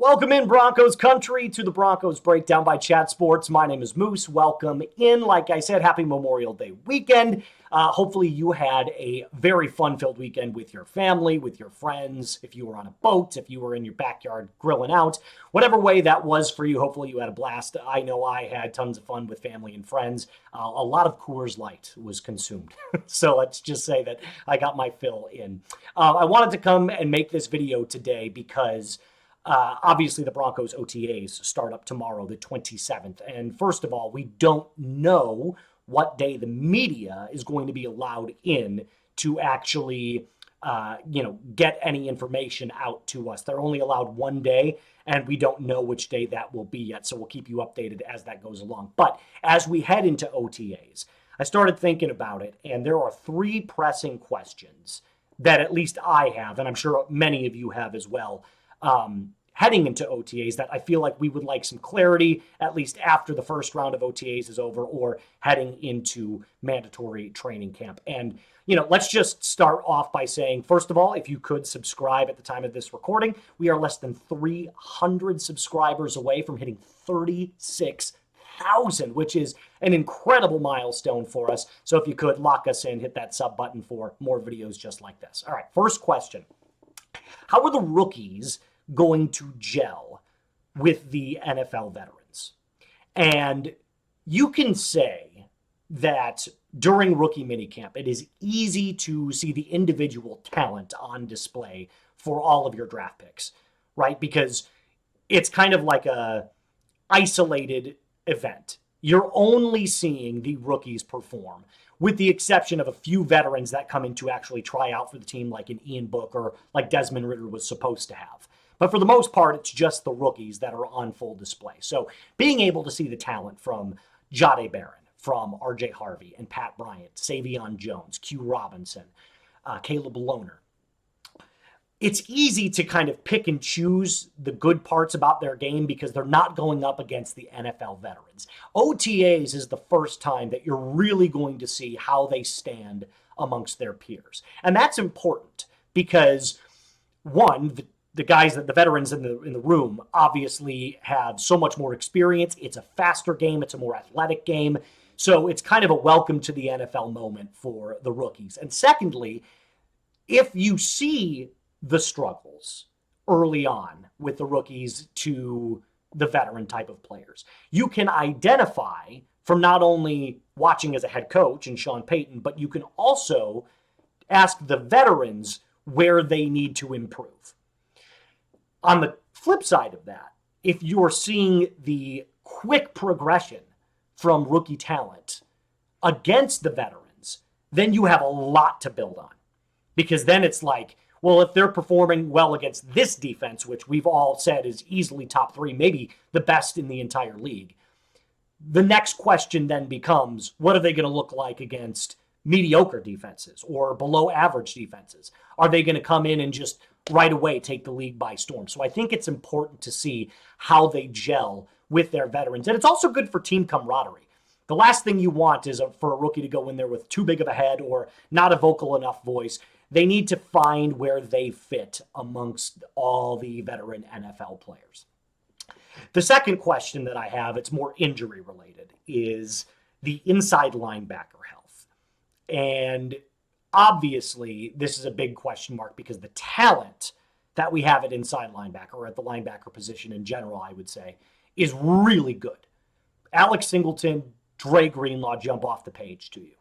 Welcome in, Broncos country, to the Broncos Breakdown by Chat Sports. My name is Moose. Welcome in. Like I said, happy Memorial Day weekend. Hopefully you had a very fun-filled weekend with your family, with your friends, if you were on a boat, if you were in your backyard grilling out. Whatever way that was for you, hopefully you had a blast. I know I had tons of fun with family and friends. A lot of Coors Light was consumed. So let's just say that I got my fill in. I wanted to come and make this video today because obviously, the Broncos OTAs start up tomorrow, the 27th. And first of all, we don't know what day the media is going to be allowed in to actually, get any information out to us. They're only allowed one day, and we don't know which day that will be yet. So we'll keep you updated as that goes along. But as we head into OTAs, I started thinking about it, and there are three pressing questions that at least I have, and I'm sure many of you have as well, heading into OTAs that I feel like we would like some clarity, at least after the first round of OTAs is over or heading into mandatory training camp. And, let's just start off by saying, first of all, if you could subscribe at the time of this recording, we are less than 300 subscribers away from hitting 36,000, which is an incredible milestone for us. So if you could lock us in, hit that sub button for more videos just like this. All right, first question. How are the rookies going to gel with the NFL veterans? And you can say that during rookie minicamp, it is easy to see the individual talent on display for all of your draft picks, right? Because it's kind of like a isolated event. You're only seeing the rookies perform, with the exception of a few veterans that come in to actually try out for the team, like an Ian Book or like Desmond Ridder was supposed to have. But for the most part, it's just the rookies that are on full display. So being able to see the talent from Jahdae Barron, from R.J. Harvey and Pat Bryant, Savion Jones, Q Robinson, Caleb Lohner, it's easy to kind of pick and choose the good parts about their game because they're not going up against the NFL veterans. OTAs is the first time that you're really going to see how they stand amongst their peers. And that's important because, one, the guys, the veterans in the room obviously have so much more experience. It's a faster game. It's a more athletic game. So it's kind of a welcome to the NFL moment for the rookies. And secondly, if you see the struggles early on with the rookies to the veteran type of players, you can identify from not only watching as a head coach and Sean Payton, but you can also ask the veterans where they need to improve. On the flip side of that, if you're seeing the quick progression from rookie talent against the veterans, then you have a lot to build on. Because then it's like, well, if they're performing well against this defense, which we've all said is easily top three, maybe the best in the entire league, the next question then becomes, what are they going to look like against mediocre defenses or below average defenses? Are they going to come in and just right away take the league by storm? So I think it's important to see how they gel with their veterans. And it's also good for team camaraderie. The last thing you want is for a rookie to go in there with too big of a head or not a vocal enough voice. They need to find where they fit amongst all the veteran NFL players. The second question that I have, it's more injury related, is the inside linebacker health. And obviously, this is a big question mark because the talent that we have at inside linebacker, or at the linebacker position in general, I would say, is really good. Alex Singleton, Dre Greenlaw jump off the page to you.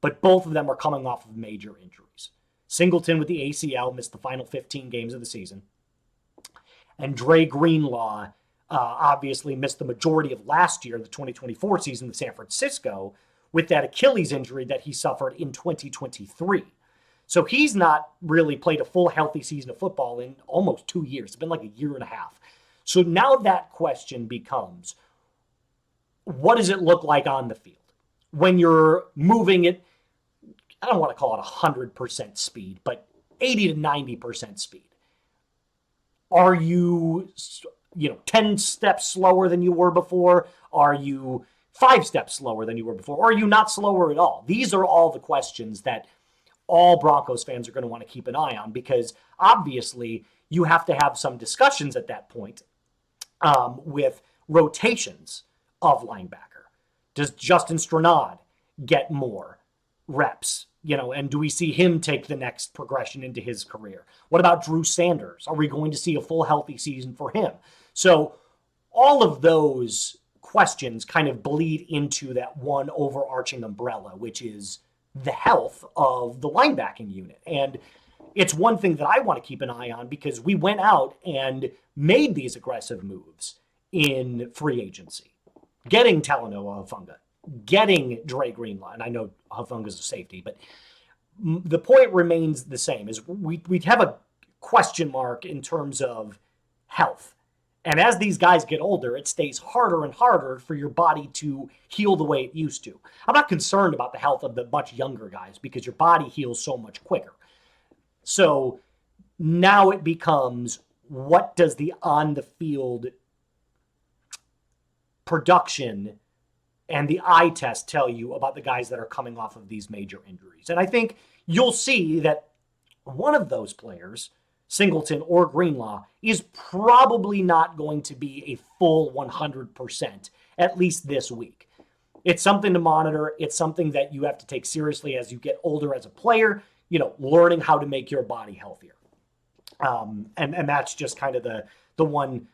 But both of them are coming off of major injuries. Singleton with the ACL missed the final 15 games of the season. And Dre Greenlaw obviously missed the majority of last year, the 2024 season with San Francisco, with that Achilles injury that he suffered in 2023. So he's not really played a full healthy season of football in almost 2 years. It's been like a year and a half. So now that question becomes, what does it look like on the field? When you're moving it, I don't want to call it 100% speed, but 80 to 90% speed. Are you, 10 steps slower than you were before? Are you 5 steps slower than you were before? Or are you not slower at all? These are all the questions that all Broncos fans are going to want to keep an eye on because obviously you have to have some discussions at that point with rotations of linebacker. Does Justin Stranad get more reps? And do we see him take the next progression into his career? What about Drew Sanders? Are we going to see a full healthy season for him? So all of those questions kind of bleed into that one overarching umbrella, which is the health of the linebacking unit. And it's one thing that I want to keep an eye on because we went out and made these aggressive moves in free agency, getting Talanoa Hufanga, getting Dre Greenlaw, and I know Hufunga's a safety, but the point remains the same, is we have a question mark in terms of health. And as these guys get older, it stays harder and harder for your body to heal the way it used to. I'm not concerned about the health of the much younger guys because your body heals so much quicker. So now it becomes, what does the on-the-field production and the eye test tell you about the guys that are coming off of these major injuries? And I think you'll see that one of those players, Singleton or Greenlaw, is probably not going to be a full 100%, at least this week. It's something to monitor. It's something that you have to take seriously as you get older as a player, learning how to make your body healthier. And that's just kind of the one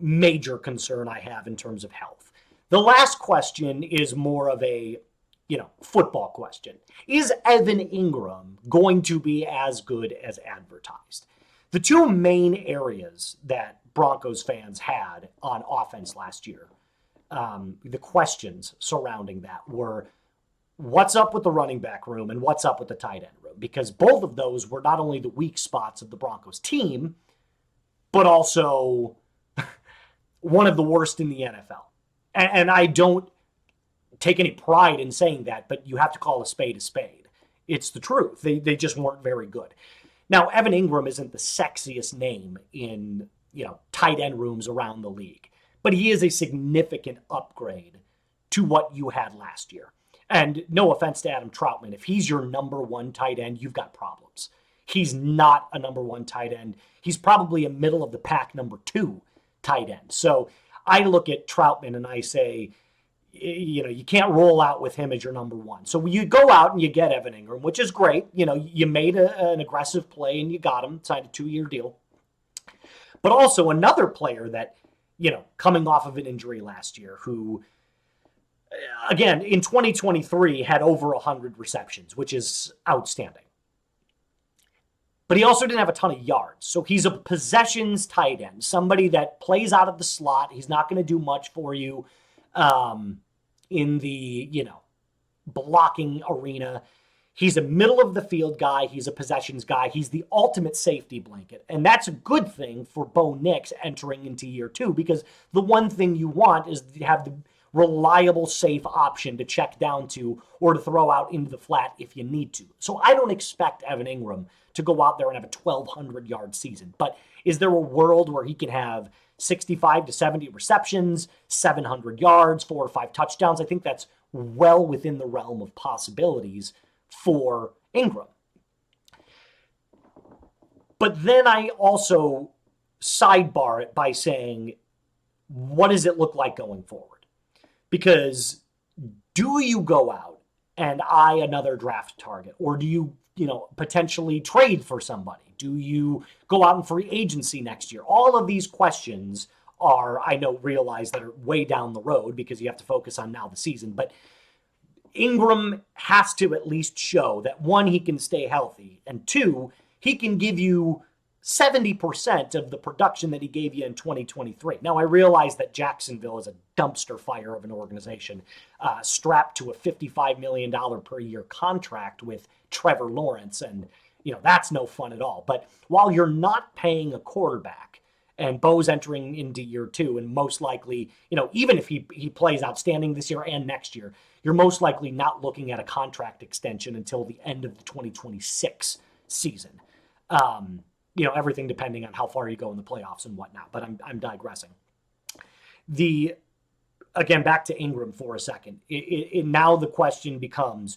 major concern I have in terms of health. The last question is more of a, football question. Is Evan Engram going to be as good as advertised? The two main areas that Broncos fans had on offense last year, the questions surrounding that were, what's up with the running back room and what's up with the tight end room? Because both of those were not only the weak spots of the Broncos team, but also one of the worst in the NFL. And I don't take any pride in saying that, but you have to call a spade a spade. It's the truth. They just weren't very good. Now, Evan Engram isn't the sexiest name in, tight end rooms around the league, but he is a significant upgrade to what you had last year. And no offense to Adam Troutman, if he's your number one tight end, you've got problems. He's not a number one tight end. He's probably a middle of the pack number two tight end. So I look at Troutman and I say, you can't roll out with him as your number one. So you go out and you get Evan Engram, which is great. You made an aggressive play and you got him, signed a 2-year deal. But also another player that, coming off of an injury last year who, again, in 2023 had over 100 receptions, which is outstanding. But he also didn't have a ton of yards. So he's a possessions tight end, somebody that plays out of the slot. He's not going to do much for you in the, blocking arena. He's a middle of the field guy. He's a possessions guy. He's the ultimate safety blanket. And that's a good thing for Bo Nix entering into year 2, because the one thing you want is to have the reliable, safe option to check down to or to throw out into the flat if you need to. So I don't expect Evan Engram to go out there and have a 1,200-yard season. But is there a world where he can have 65 to 70 receptions, 700 yards, 4 or 5 touchdowns? I think that's well within the realm of possibilities for Ingram. But then I also sidebar it by saying, what does it look like going forward? Because do you go out and eye another draft target, or do you potentially trade for somebody? Do you go out in free agency next year? All of these questions are, realize that are way down the road because you have to focus on now the season. But Ingram has to at least show that, 1, he can stay healthy, and 2, he can give you 70% of the production that he gave you in 2023. Now, I realize that Jacksonville is a dumpster fire of an organization strapped to a $55 million per year contract with Trevor Lawrence, and that's no fun at all. But while you're not paying a quarterback, and Bo's entering into year 2, and most likely, even if he plays outstanding this year and next year, you're most likely not looking at a contract extension until the end of the 2026 season. Everything depending on how far you go in the playoffs and whatnot, but I'm digressing. Again, back to Ingram for a second. Now the question becomes,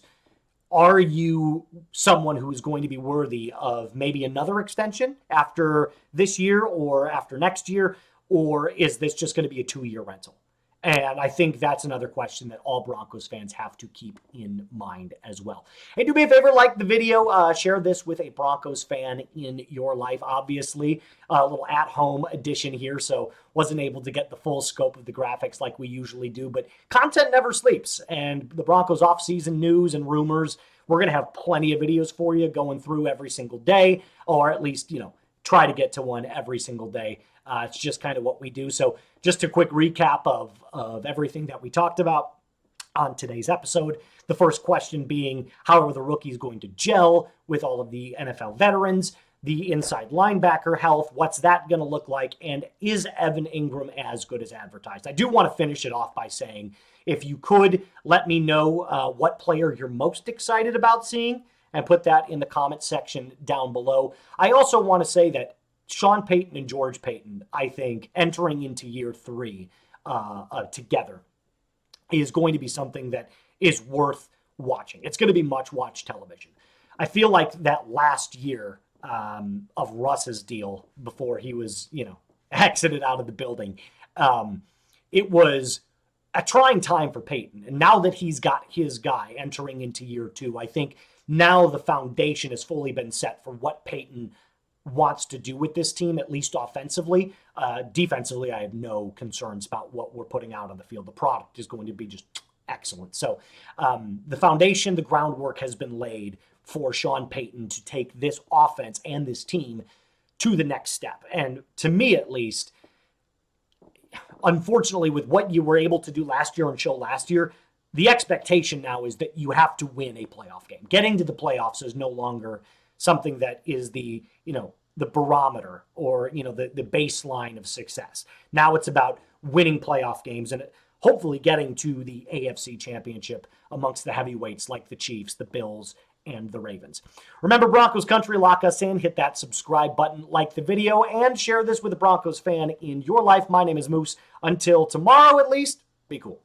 Are you someone who is going to be worthy of maybe another extension after this year or after next year? Or is this just going to be a 2-year rental? And I think that's another question that all Broncos fans have to keep in mind as well. Hey, do me a favor, like the video, share this with a Broncos fan in your life. Obviously, a little at-home edition here, so wasn't able to get the full scope of the graphics like we usually do, but content never sleeps. And the Broncos off-season news and rumors, we're going to have plenty of videos for you going through every single day, or at least, try to get to one every single day. It's just kind of what we do. So just a quick recap of everything that we talked about on today's episode. The first question being, how are the rookies going to gel with all of the NFL veterans? The inside linebacker health, what's that going to look like? And is Evan Engram as good as advertised? I do want to finish it off by saying, if you could, let me know what player you're most excited about seeing, and put that in the comment section down below. I also want to say that Sean Payton and George Payton, I think, entering into year 3 together is going to be something that is worth watching. It's going to be much-watched television. I feel like that last year of Russ's deal before he was, exited out of the building, it was a trying time for Payton. And now that he's got his guy entering into year 2, I think now the foundation has fully been set for what Payton wants to do with this team, at least offensively. Defensively, I have no concerns about what we're putting out on the field. The product is going to be just excellent. So the foundation, the groundwork has been laid for Sean Payton to take this offense and this team to the next step. And to me, at least, unfortunately, with what you were able to do last year and show last year, the expectation now is that you have to win a playoff game. Getting to the playoffs is no longer something that is the barometer or, the baseline of success. Now it's about winning playoff games and hopefully getting to the AFC Championship amongst the heavyweights like the Chiefs, the Bills, and the Ravens. Remember, Broncos Country, lock us in, hit that subscribe button, like the video, and share this with a Broncos fan in your life. My name is Moose. Until tomorrow, at least, be cool.